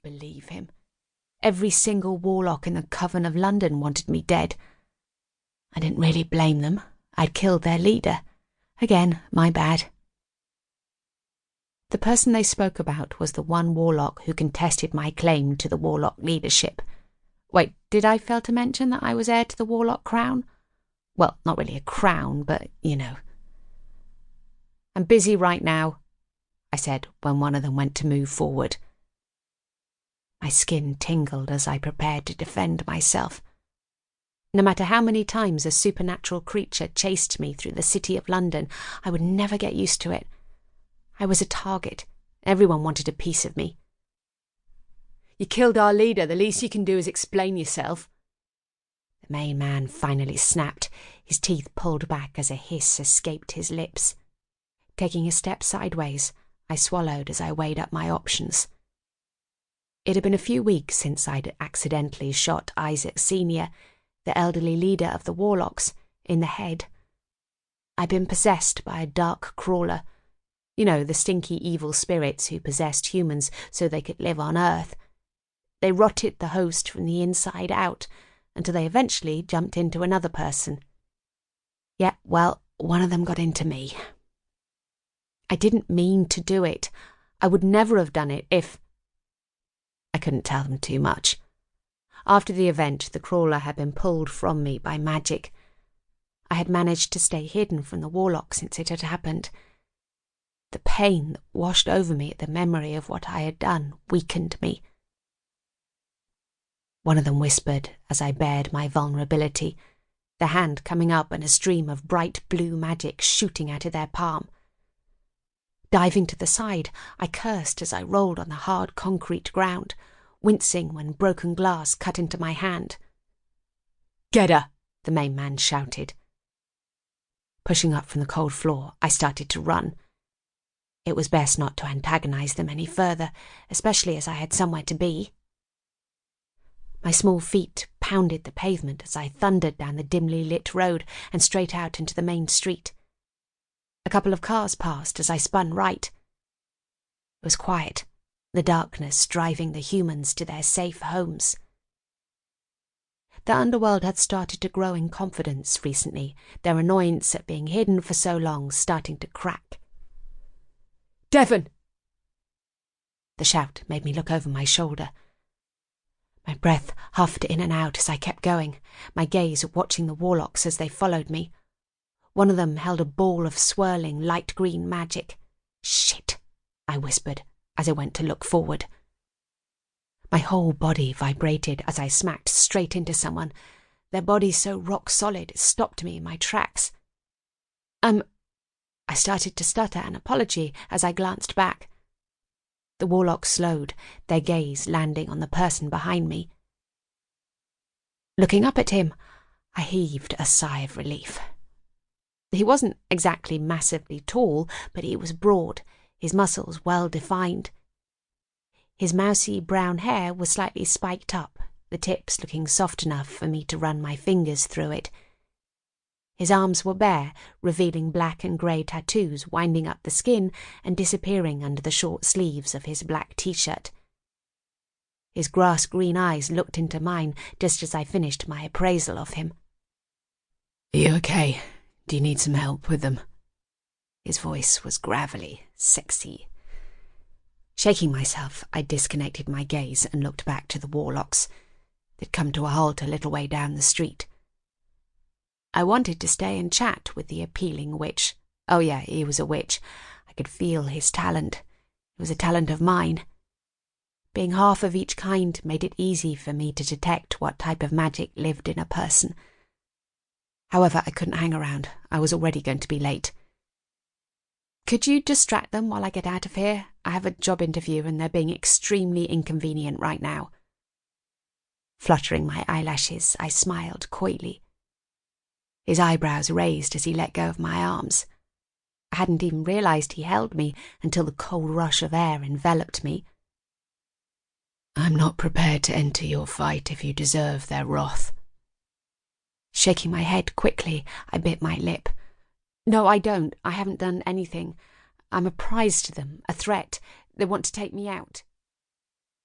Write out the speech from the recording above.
couldn't believe him. Every single warlock in the Coven of London wanted me dead. I didn't really blame them. I'd killed their leader. Again, my bad. The person they spoke about was the one warlock who contested my claim to the warlock leadership. Wait, did I fail to mention that I was heir to the warlock crown? Well, not really a crown, but, you know. I'm busy right now, I said when one of them went to move forward. My skin tingled as I prepared to defend myself. No matter how many times a supernatural creature chased me through the city of London, I would never get used to it. I was a target. Everyone wanted a piece of me. You killed our leader. The least you can do is explain yourself. The main man finally snapped, his teeth pulled back as a hiss escaped his lips. Taking a step sideways, I swallowed as I weighed up my options. It had been a few weeks since I'd accidentally shot Isaac Sr., the elderly leader of the warlocks, in the head. I'd been possessed by a dark crawler. You know, the stinky evil spirits who possessed humans so they could live on Earth. They rotted the host from the inside out until they eventually jumped into another person. Yeah, well, one of them got into me. I didn't mean to do it. I would never have done it if... I couldn't tell them too much. After the event, the crawler had been pulled from me by magic. I had managed to stay hidden from the warlock since it had happened. The pain that washed over me at the memory of what I had done weakened me. One of them whispered as I bared my vulnerability, the hand coming up and a stream of bright blue magic shooting out of their palm. Diving to the side, I cursed as I rolled on the hard concrete ground, wincing when broken glass cut into my hand. "Get her!" the main man shouted. Pushing up from the cold floor, I started to run. It was best not to antagonize them any further, especially as I had somewhere to be. My small feet pounded the pavement as I thundered down the dimly lit road and straight out into the main street. A couple of cars passed as I spun right. It was quiet, the darkness driving the humans to their safe homes. The underworld had started to grow in confidence recently, their annoyance at being hidden for so long starting to crack. "Devon!" The shout made me look over my shoulder. My breath huffed in and out as I kept going, my gaze watching the warlocks as they followed me. One of them held a ball of swirling light green magic. "Shit," I whispered as I went to look forward. My whole body vibrated as I smacked straight into someone, their bodies so rock solid it stopped me in my tracks. I started to stutter an apology as I glanced back. The warlock slowed, their gaze landing on the person behind me. Looking up at him, I heaved a sigh of relief. He wasn't exactly massively tall, but he was broad, his muscles well defined. His mousy brown hair was slightly spiked up, the tips looking soft enough for me to run my fingers through it. His arms were bare, revealing black and grey tattoos winding up the skin and disappearing under the short sleeves of his black t-shirt. His grass-green eyes looked into mine just as I finished my appraisal of him. "Are you okay? Do you need some help with them?" His voice was gravelly, sexy. Shaking myself, I disconnected my gaze and looked back to the warlocks. They'd come to a halt a little way down the street. I wanted to stay and chat with the appealing witch. Oh yeah, he was a witch. I could feel his talent. It was a talent of mine. Being half of each kind made it easy for me to detect what type of magic lived in a person. However, I couldn't hang around. I was already going to be late. "Could you distract them while I get out of here? I have a job interview and they're being extremely inconvenient right now." Fluttering my eyelashes, I smiled coyly. His eyebrows raised as he let go of my arms. I hadn't even realised he held me until the cold rush of air enveloped me. "I'm not prepared to enter your fight if you deserve their wrath." Shaking my head quickly, I bit my lip. "No, I don't. I haven't done anything. I'm a prize to them, a threat. They want to take me out."